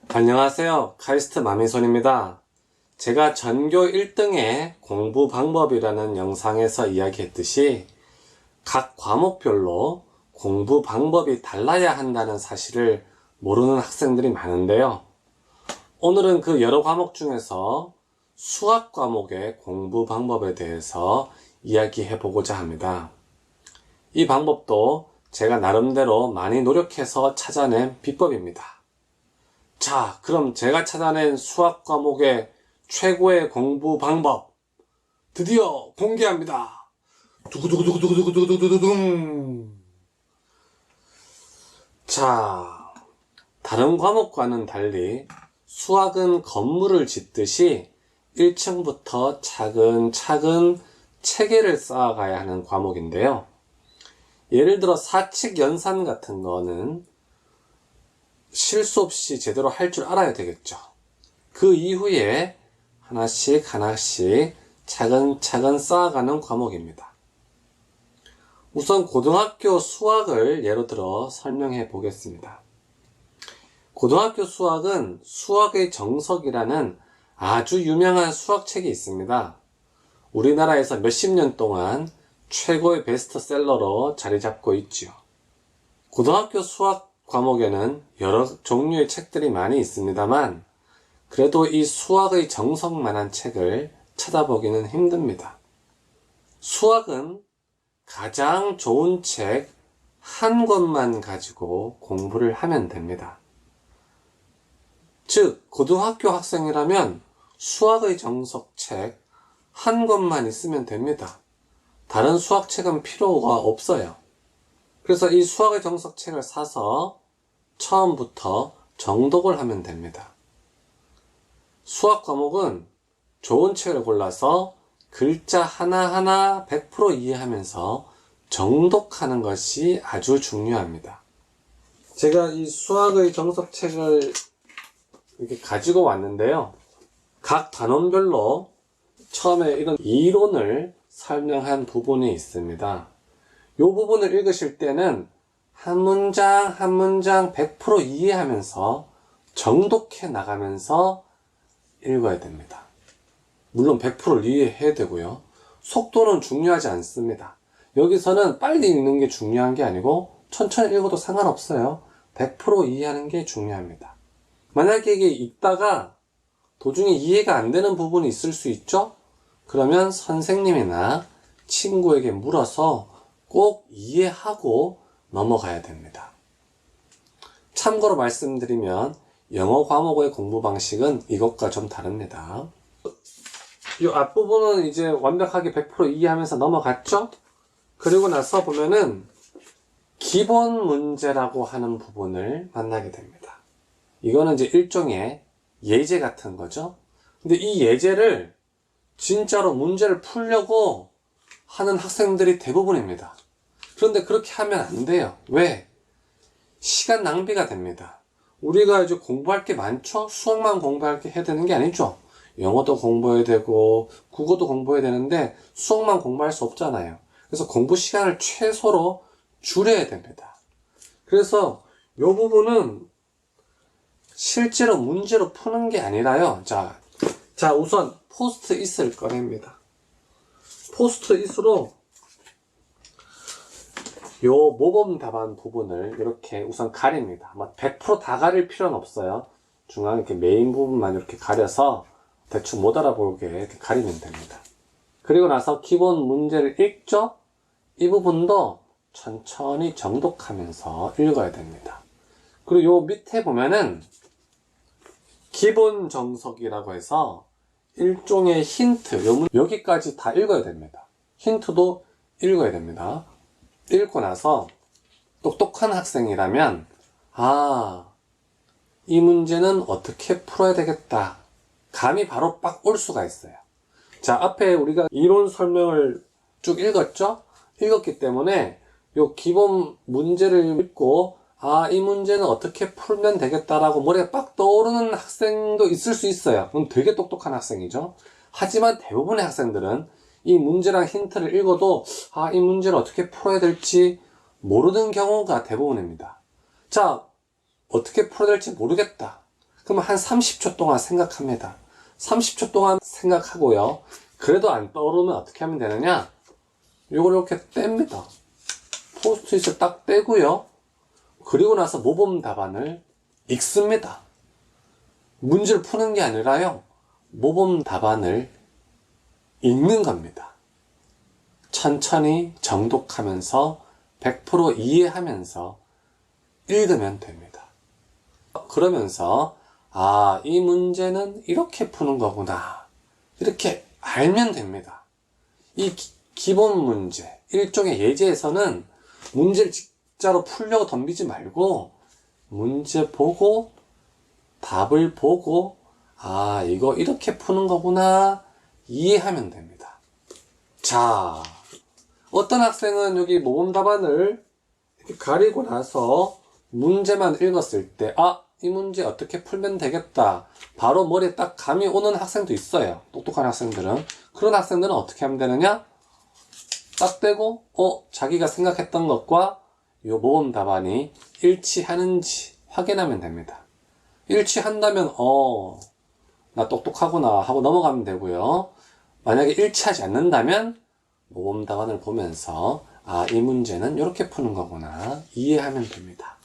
안녕하세요. 카이스트 마미손입니다. 제가 전교 1등의 공부 방법이라는 영상에서 이야기했듯이 각 과목별로 공부 방법이 달라야 한다는 사실을 모르는 학생들이 많은데요. 오늘은 그 여러 과목 중에서 수학 과목의 공부 방법에 대해서 이야기해 보고자 합니다. 이 방법도 제가 나름대로 많이 노력해서 찾아낸 비법입니다. 자, 그럼 제가 찾아낸 수학 과목의 최고의 공부 방법 드디어 공개합니다. 두구두구두구두구두구두구두구두구. 자, 다른 과목과는 달리 수학은 건물을 짓듯이 1층부터 차근차근 체계를 쌓아가야 하는 과목인데요. 예를 들어 사칙 연산 같은 거는 실수 없이 제대로 할 줄 알아야 되겠죠. 그 이후에 하나씩 차근차근 쌓아가는 과목입니다. 우선 고등학교 수학을 예로 들어 설명해 보겠습니다. 고등학교 수학은 수학의 정석이라는 아주 유명한 수학책이 있습니다. 우리나라에서 몇십 년 동안 최고의 베스트셀러로 자리 잡고 있지요. 고등학교 수학 과목에는 여러 종류의 책들이 많이 있습니다만 그래도 이 수학의 정석만한 책을 찾아보기는 힘듭니다. 수학은 가장 좋은 책 한 권만 가지고 공부를 하면 됩니다. 즉, 고등학교 학생이라면 수학의 정석 책 한 권만 있으면 됩니다. 다른 수학책은 필요가 없어요. 그래서 이 수학의 정석 책을 사서 처음부터 정독을 하면 됩니다. 수학 과목은 좋은 책을 골라서 글자 하나하나 100% 이해하면서 정독하는 것이 아주 중요합니다. 제가 이 수학의 정석 책을 이렇게 가지고 왔는데요. 각 단원별로 처음에 이런 이론을 설명한 부분이 있습니다. 이 부분을 읽으실 때는 한 문장 한 문장 100% 이해하면서 정독해 나가면서 읽어야 됩니다. 물론 100% 이해해야 되고요. 속도는 중요하지 않습니다. 여기서는 빨리 읽는 게 중요한 게 아니고 천천히 읽어도 상관없어요. 100% 이해하는 게 중요합니다. 만약에 이게 읽다가 도중에 이해가 안 되는 부분이 있을 수 있죠? 그러면 선생님이나 친구에게 물어서 꼭 이해하고 넘어가야 됩니다. 참고로 말씀드리면 영어 과목의 공부 방식은 이것과 좀 다릅니다. 이 앞부분은 이제 완벽하게 100% 이해하면서 넘어갔죠? 그리고 나서 보면은 기본 문제라고 하는 부분을 만나게 됩니다. 이거는 이제 일종의 예제 같은 거죠. 근데 이 예제를 진짜로 문제를 풀려고 하는 학생들이 대부분입니다. 그런데 그렇게 하면 안 돼요. 왜? 시간 낭비가 됩니다. 우리가 이제 공부할 게 많죠? 수학만 공부할 게 해야 되는 게 아니죠. 영어도 공부해야 되고 국어도 공부해야 되는데 수학만 공부할 수 없잖아요. 그래서 공부 시간을 최소로 줄여야 됩니다. 그래서 이 부분은 실제로 문제로 푸는 게 아니라요. 자, 우선 포스트잇을 꺼냅니다. 포스트잇으로 요 모범 답안 부분을 이렇게 우선 가립니다. 100% 다 가릴 필요는 없어요. 중앙에 이렇게 메인 부분만 이렇게 가려서 대충 못 알아보게 이렇게 가리면 됩니다. 그리고 나서 기본 문제를 읽죠? 이 부분도 천천히 정독하면서 읽어야 됩니다. 그리고 요 밑에 보면은 기본 정석이라고 해서 일종의 힌트, 여기까지 다 읽어야 됩니다. 힌트도 읽어야 됩니다. 읽고 나서 똑똑한 학생이라면 이 문제는 어떻게 풀어야 되겠다. 감이 바로 빡 올 수가 있어요. 자, 앞에 우리가 이론 설명을 쭉 읽었죠? 읽었기 때문에 요 기본 문제를 읽고 이 문제는 어떻게 풀면 되겠다라고 머리에 빡 떠오르는 학생도 있을 수 있어요. 그럼 되게 똑똑한 학생이죠. 하지만 대부분의 학생들은 이 문제랑 힌트를 읽어도 이 문제를 어떻게 풀어야 될지 모르는 경우가 대부분입니다. 자, 어떻게 풀어야 될지 모르겠다. 그러면 한 30초 동안 생각합니다. 30초 동안 생각하고요. 그래도 안 떠오르면 어떻게 하면 되느냐? 이걸 이렇게 뗍니다. 포스트잇을 딱 떼고요. 그리고 나서 모범 답안을 읽습니다. 문제를 푸는 게 아니라요. 모범 답안을 읽는 겁니다. 천천히 정독하면서 100% 이해하면서 읽으면 됩니다. 그러면서 이 문제는 이렇게 푸는 거구나. 이렇게 알면 됩니다. 이 기본 문제, 일종의 예제에서는 문제를 진짜로 풀려고 덤비지 말고 문제 보고 답을 보고 이거 이렇게 푸는 거구나 이해하면 됩니다. 자, 어떤 학생은 여기 모범 답안을 이렇게 가리고 나서 문제만 읽었을 때 이 문제 어떻게 풀면 되겠다 바로 머리에 딱 감이 오는 학생도 있어요. 똑똑한 학생들은. 그런 학생들은 어떻게 하면 되느냐? 딱 떼고 자기가 생각했던 것과 이 모범 답안이 일치하는지 확인하면 됩니다. 일치한다면 나 똑똑하구나 하고 넘어가면 되고요. 만약에 일치하지 않는다면 모범 답안을 보면서 이 문제는 이렇게 푸는 거구나 이해하면 됩니다.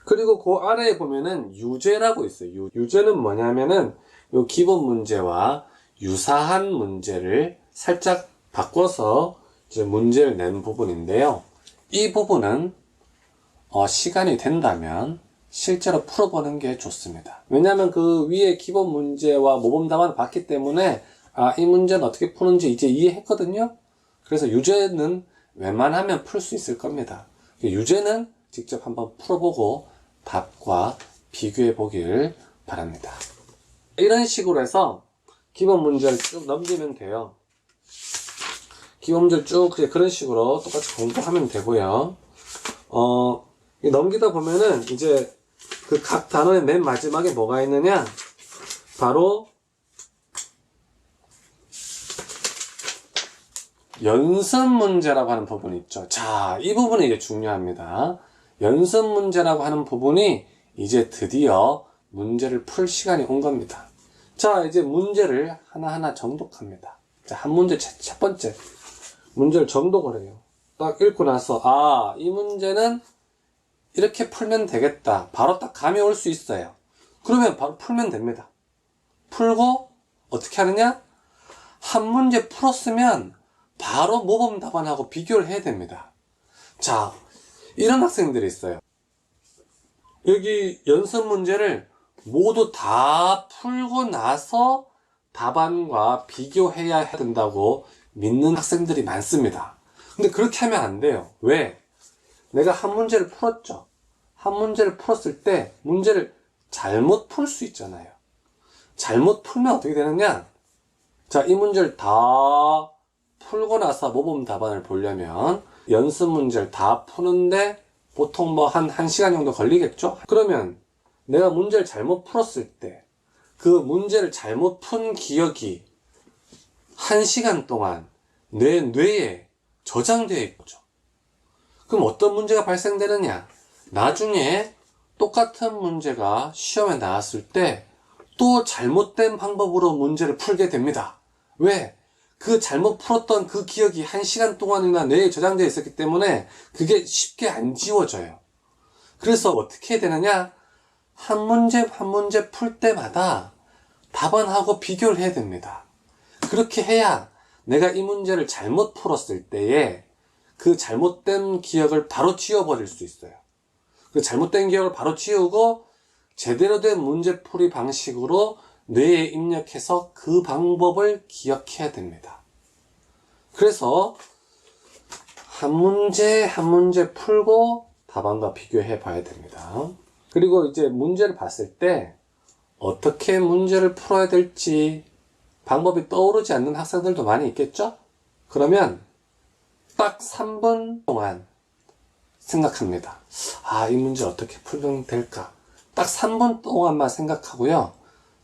그리고 그 아래에 보면은 유제라고 있어요. 유제는 뭐냐면은 요 기본 문제와 유사한 문제를 살짝 바꿔서 이제 문제를 낸 부분인데요. 이 부분은 시간이 된다면 실제로 풀어보는 게 좋습니다. 왜냐하면 그 위에 기본 문제와 모범 답안을 봤기 때문에 이 문제는 어떻게 푸는지 이제 이해했거든요. 그래서 유제는 웬만하면 풀 수 있을 겁니다. 유제는 직접 한번 풀어보고 답과 비교해 보길 바랍니다. 이런 식으로 해서 기본 문제를 쭉 넘기면 돼요. 기본 문제를 쭉 그런 식으로 똑같이 공부하면 되고요. 넘기다 보면은 이제 그 각 단원의 맨 마지막에 뭐가 있느냐? 바로 연습 문제라고 하는 부분이 있죠. 자, 이 부분이 이제 중요합니다. 연습 문제라고 하는 부분이 이제 드디어 문제를 풀 시간이 온 겁니다. 자, 이제 문제를 하나하나 정독합니다. 자, 한 문제 첫 번째 문제를 정독을 해요. 딱 읽고 나서 이 문제는 이렇게 풀면 되겠다. 바로 딱 감이 올 수 있어요. 그러면 바로 풀면 됩니다. 풀고 어떻게 하느냐? 한 문제 풀었으면 바로 모범 답안하고 비교를 해야 됩니다. 자, 이런 학생들이 있어요. 여기 연습 문제를 모두 다 풀고 나서 답안과 비교해야 된다고 믿는 학생들이 많습니다. 근데 그렇게 하면 안 돼요. 왜? 내가 한 문제를 풀었죠. 한 문제를 풀었을 때 문제를 잘못 풀 수 있잖아요. 잘못 풀면 어떻게 되느냐? 자, 이 문제를 다 풀고 나서 모범 답안을 보려면 연습 문제를 다 푸는데 보통 한 1시간 정도 걸리겠죠? 그러면 내가 문제를 잘못 풀었을 때 그 문제를 잘못 푼 기억이 1시간 동안 내 뇌에 저장되어 있죠. 그럼 어떤 문제가 발생되느냐? 나중에 똑같은 문제가 시험에 나왔을 때 또 잘못된 방법으로 문제를 풀게 됩니다. 왜? 그 잘못 풀었던 그 기억이 1시간 동안이나 뇌에 저장되어 있었기 때문에 그게 쉽게 안 지워져요. 그래서 어떻게 해야 되느냐? 한 문제 한 문제 풀 때마다 답안하고 비교를 해야 됩니다. 그렇게 해야 내가 이 문제를 잘못 풀었을 때에 그 잘못된 기억을 바로 지워버릴 수 있어요. 그 잘못된 기억을 바로 지우고 제대로 된 문제풀이 방식으로 뇌에 입력해서 그 방법을 기억해야 됩니다. 그래서 한 문제 한 문제 풀고 답안과 비교해 봐야 됩니다. 그리고 이제 문제를 봤을 때 어떻게 문제를 풀어야 될지 방법이 떠오르지 않는 학생들도 많이 있겠죠? 그러면 딱 3분 동안 생각합니다. 이 문제 어떻게 풀면 될까? 딱 3분 동안만 생각하고요.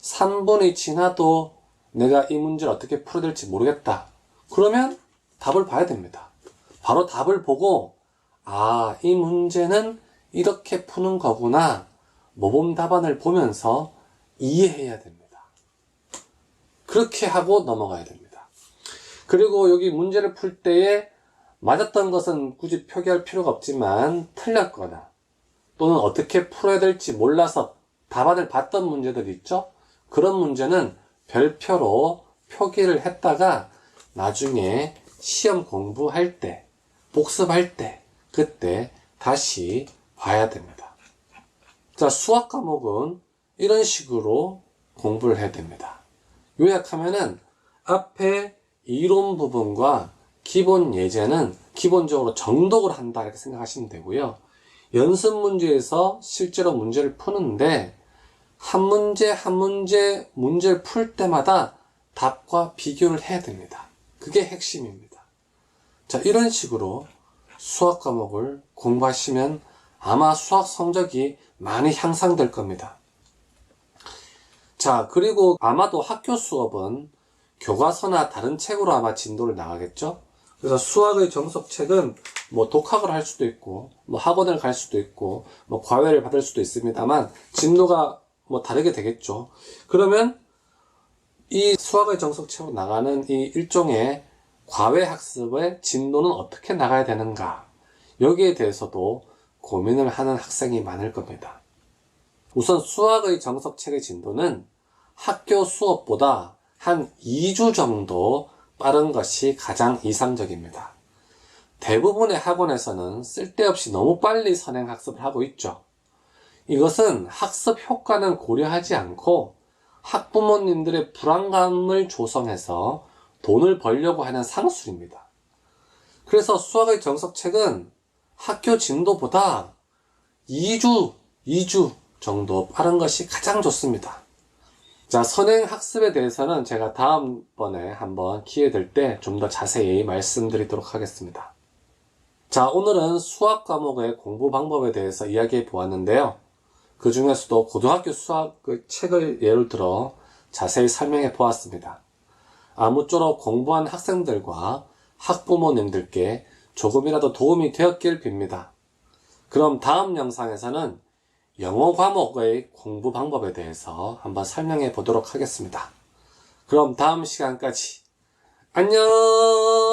3분이 지나도 내가 이 문제를 어떻게 풀어야 될지 모르겠다. 그러면 답을 봐야 됩니다. 바로 답을 보고 이 문제는 이렇게 푸는 거구나. 모범 답안을 보면서 이해해야 됩니다. 그렇게 하고 넘어가야 됩니다. 그리고 여기 문제를 풀 때에 맞았던 것은 굳이 표기할 필요가 없지만 틀렸거나 또는 어떻게 풀어야 될지 몰라서 답안을 봤던 문제들 있죠? 그런 문제는 별표로 표기를 했다가 나중에 시험 공부할 때, 복습할 때, 그때 다시 봐야 됩니다. 자, 수학 과목은 이런 식으로 공부를 해야 됩니다. 요약하면은 앞에 이론 부분과 기본 예제는 기본적으로 정독을 한다 이렇게 생각하시면 되고요. 연습 문제에서 실제로 문제를 푸는데 한 문제 한 문제 문제를 풀 때마다 답과 비교를 해야 됩니다. 그게 핵심입니다. 자, 이런 식으로 수학 과목을 공부하시면 아마 수학 성적이 많이 향상될 겁니다. 자, 그리고 아마도 학교 수업은 교과서나 다른 책으로 아마 진도를 나가겠죠? 그래서 수학의 정석책은 뭐 독학을 할 수도 있고, 뭐 학원을 갈 수도 있고, 뭐 과외를 받을 수도 있습니다만, 진도가 뭐 다르게 되겠죠. 그러면 이 수학의 정석책으로 나가는 이 일종의 과외 학습의 진도는 어떻게 나가야 되는가? 여기에 대해서도 고민을 하는 학생이 많을 겁니다. 우선 수학의 정석책의 진도는 학교 수업보다 한 2주 정도 빠른 것이 가장 이상적입니다. 대부분의 학원에서는 쓸데없이 너무 빨리 선행학습을 하고 있죠. 이것은 학습 효과는 고려하지 않고 학부모님들의 불안감을 조성해서 돈을 벌려고 하는 상술입니다. 그래서 수학의 정석책은 학교 진도보다 2주 정도 빠른 것이 가장 좋습니다. 자, 선행학습에 대해서는 제가 다음번에 한번 기회 될 때 좀 더 자세히 말씀드리도록 하겠습니다. 자, 오늘은 수학 과목의 공부 방법에 대해서 이야기해 보았는데요. 그 중에서도 고등학교 수학 책을 예를 들어 자세히 설명해 보았습니다. 아무쪼록 공부한 학생들과 학부모님들께 조금이라도 도움이 되었길 빕니다. 그럼 다음 영상에서는 영어 과목의 공부 방법에 대해서 한번 설명해 보도록 하겠습니다. 그럼 다음 시간까지 안녕!